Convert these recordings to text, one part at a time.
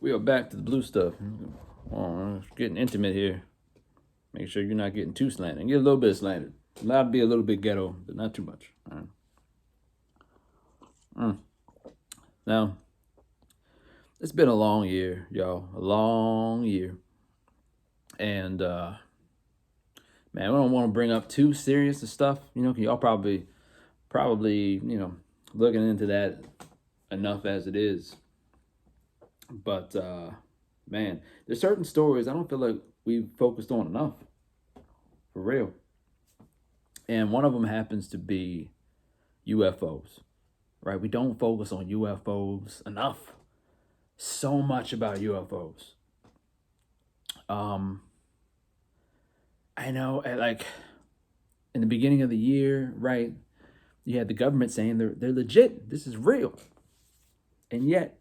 We are back to the blue stuff. Oh, it's getting intimate here. Make sure you're not getting too slanted. Get a little bit slanted. Allowed to be a little bit ghetto, but not too much. All right. Now, it's been a long year, y'all. A long year. And, man, I don't want to bring up too serious the stuff. Y'all probably, looking into that enough as it is. But, man, there's certain stories I don't feel like we've focused on enough. For real. And one of them happens to be UFOs, right? We don't focus on UFOs enough. So much about UFOs. I know, like in the beginning of the year, right? You had the government saying they're legit. This is real. And yet,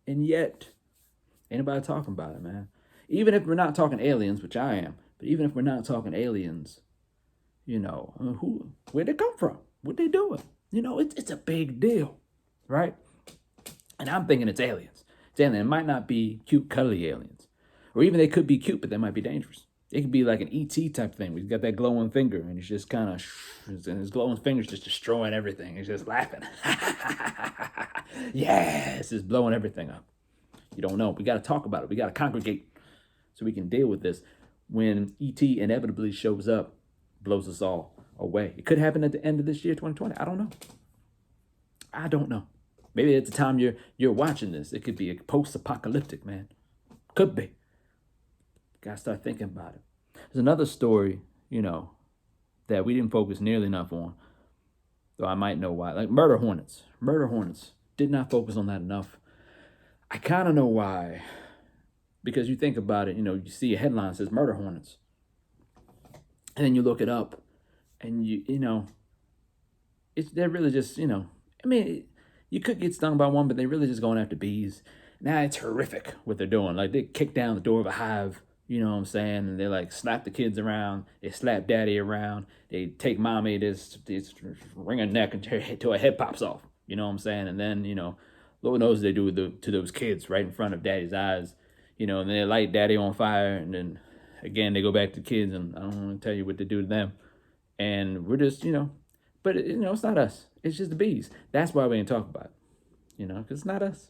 ain't nobody talking about it, man. Even if we're not talking aliens, which I am, but even if we're not talking aliens, where'd they come from? What they doing? It's a big deal, right? And I'm thinking it's aliens. It's alien. It might not be cute, cuddly aliens. Or even they could be cute, but they might be dangerous. It could be like an ET type thing. He's got that glowing finger, and he's just kind of, and his glowing finger's just destroying everything. He's just laughing. Yes, it's blowing everything up. You don't know. We got to talk about it. We got to congregate so we can deal with this. When ET inevitably shows up, blows us all away. It could happen at the end of this year, 2020. I don't know. Maybe at the time you're watching this, it could be a post-apocalyptic, man. Could be. Gotta start thinking about it. There's another story, that we didn't focus nearly enough on, though I might know why. Like murder hornets. Murder hornets. Did not focus on that enough. I kind of know why. Because you think about it, you see a headline that says murder hornets. And then you look it up, and they're really just, you could get stung by one, but they're really just going after bees. Now it's horrific what they're doing. Like they kick down the door of a hive, you know what I'm saying? And they like slap the kids around. They slap daddy around. They take mommy, this wring her neck until her head pops off. You know what I'm saying? And then, Lord knows what they do to those kids right in front of daddy's eyes. And then they light daddy on fire. And then again, they go back to kids, and I don't want to tell you what they do to them. And we're just, but it's not us. It's just the bees. That's why we ain't talk about it, because it's not us.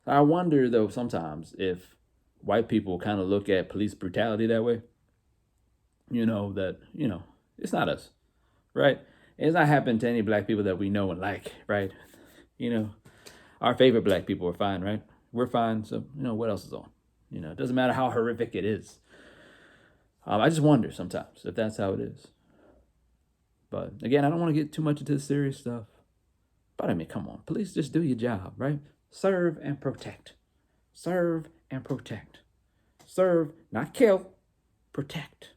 I wonder, though, sometimes if white people kind of look at police brutality that way, it's not us, right? It's not happened to any black people that we know and like, right? Our favorite black people are fine, right? We're fine, so, what else is on? It doesn't matter how horrific it is. I just wonder sometimes if that's how it is. But again, I don't want to get too much into the serious stuff. But I mean, come on, police, just do your job, right? Serve and protect. Serve and protect. Serve, not kill, protect.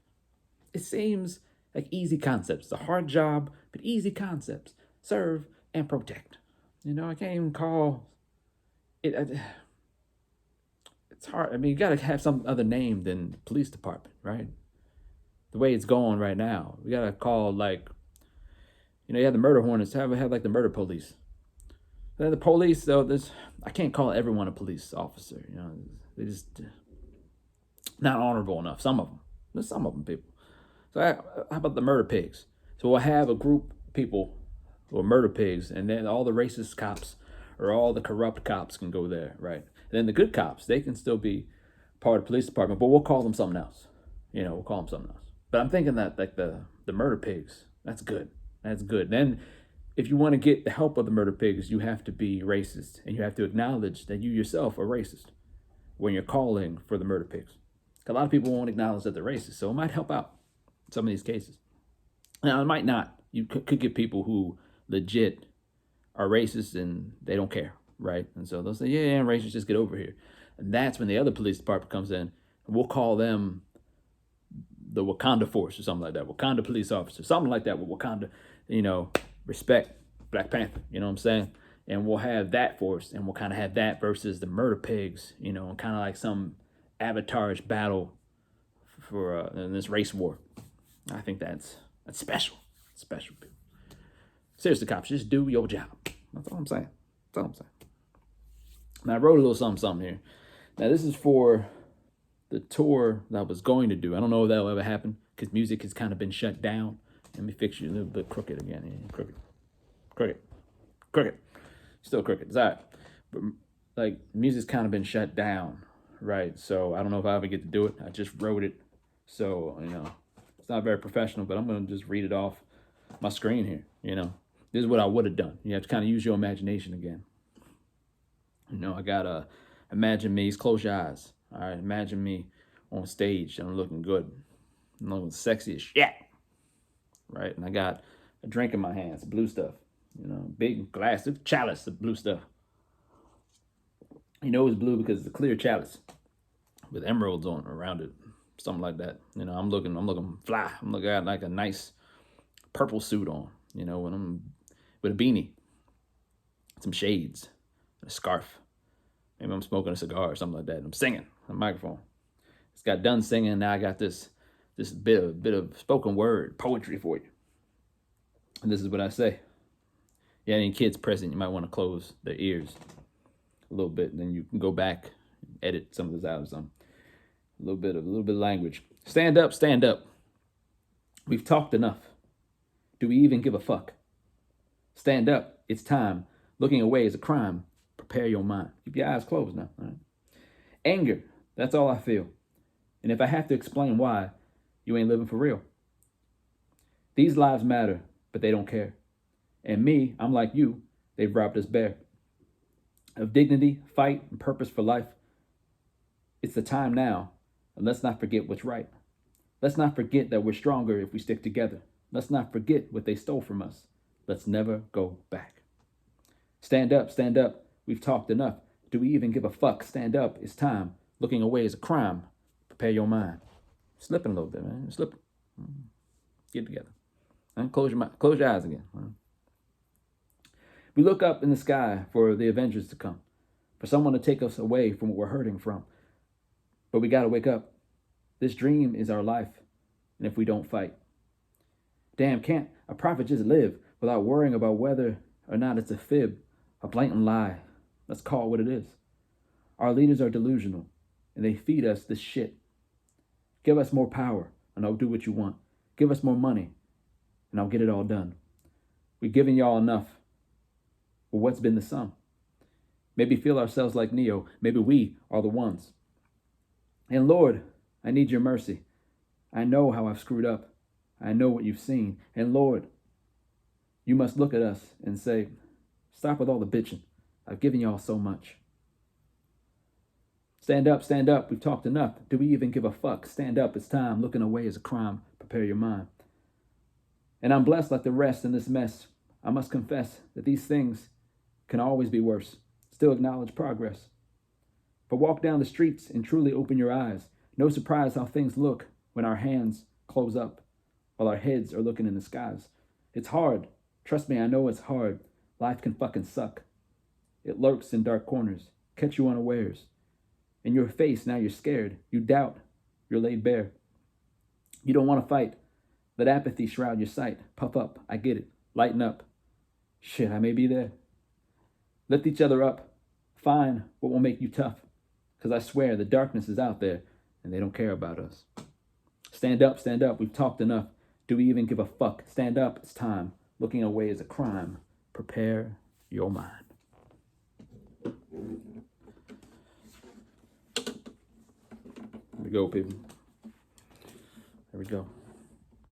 It seems like easy concepts. It's a hard job, but easy concepts. Serve and protect. I can't even call it. It's hard. I mean, you got to have some other name than the police department, right? The way it's going right now, we got to call you have the murder hornets. Have like the murder police. The police, though, I can't call everyone a police officer. They just not honorable enough. Some of them. There's some of them people. So how about the murder pigs? So we'll have a group of people who are murder pigs, and then all the racist cops or all the corrupt cops can go there, right? And then the good cops, they can still be part of the police department, but we'll call them something else. We'll call them something else. But I'm thinking that like the murder pigs, that's good. That's good. Then if you want to get the help of the murder pigs, you have to be racist, and you have to acknowledge that you yourself are racist when you're calling for the murder pigs. A lot of people won't acknowledge that they're racist, so it might help out in some of these cases. Now, it might not. You could get people who legit are racist and they don't care, right? And so they'll say, yeah, I'm racist, just get over here. And that's when the other police department comes in, and we'll call them the Wakanda Force or something like that. Wakanda police officer, something like that with Wakanda, respect Black Panther, you know what I'm saying? And we'll have that force, and we'll kind of have that versus the murder pigs, and kind of like some avatarish battle for in this race war. I think that's special. Special people. Seriously, cops, just do your job. That's all I'm saying. Now, I wrote a little something here. Now, this is for the tour that I was going to do. I don't know if that will ever happen because music has kind of been shut down. Let me fix you a little bit crooked again. Yeah, crooked. Still crooked. It's all right. But, like, music's kind of been shut down, right? So I don't know if I ever get to do it. I just wrote it. So, it's not very professional, but I'm going to just read it off my screen here, This is what I would have done. You have to kind of use your imagination again. I got imagine me, close your eyes. All right, imagine me on stage. I'm looking good. I'm looking sexy as shit. Right, and I got a drink in my hands, blue stuff. Big glass, of chalice of blue stuff. It's blue because it's a clear chalice with emeralds on around it, something like that. I'm looking fly. I'm looking at like a nice purple suit on. When I'm with a beanie, some shades, a scarf. Maybe I'm smoking a cigar or something like that. I'm singing on the microphone. It's got done singing. Now I got this bit of spoken word poetry for you. And this is what I say. Yeah, any kids present, you might want to close their ears a little bit, and then you can go back and edit some of this out or something. A little bit of language. Stand up, stand up. We've talked enough. Do we even give a fuck? Stand up. It's time. Looking away is a crime. Prepare your mind. Keep your eyes closed now. All right? Anger. That's all I feel. And if I have to explain why, you ain't living for real. These lives matter, but they don't care. And me, I'm like you. They've robbed us bare of dignity, fight, and purpose for life. It's the time now, and let's not forget what's right. Let's not forget that we're stronger if we stick together. Let's not forget what they stole from us. Let's never go back. Stand up, stand up. We've talked enough. Do we even give a fuck? Stand up. It's time. Looking away is a crime. Prepare your mind. Slipping a little bit, man. Slipping. Get together. And close your eyes again. We look up in the sky for the Avengers to come, for someone to take us away from what we're hurting from. But we got to wake up. This dream is our life, and if we don't fight. Damn, can't a prophet just live without worrying about whether or not it's a fib, a blatant lie? Let's call it what it is. Our leaders are delusional, and they feed us this shit. Give us more power, and I'll do what you want. Give us more money, and I'll get it all done. We've given y'all enough. Well, what's been the sum? Maybe feel ourselves like Neo. Maybe we are the ones. And Lord, I need your mercy. I know how I've screwed up. I know what you've seen. And Lord, you must look at us and say, stop with all the bitching. I've given y'all so much. Stand up, stand up. We've talked enough. Do we even give a fuck? Stand up. It's time. Looking away is a crime. Prepare your mind. And I'm blessed like the rest in this mess. I must confess that these things can always be worse. Still acknowledge progress. But walk down the streets and truly open your eyes. No surprise how things look when our hands close up while our heads are looking in the skies. It's hard. Trust me, I know it's hard. Life can fucking suck. It lurks in dark corners, catch you unawares. In your face, now you're scared. You doubt. You're laid bare. You don't want to fight. Let apathy shroud your sight. Puff up. I get it. Lighten up. Shit, I may be there. Lift each other up. Find what will make you tough. Because I swear the darkness is out there and they don't care about us. Stand up, stand up. We've talked enough. Do we even give a fuck? Stand up. It's time. Looking away is a crime. Prepare your mind. Here we go, people. Here we go.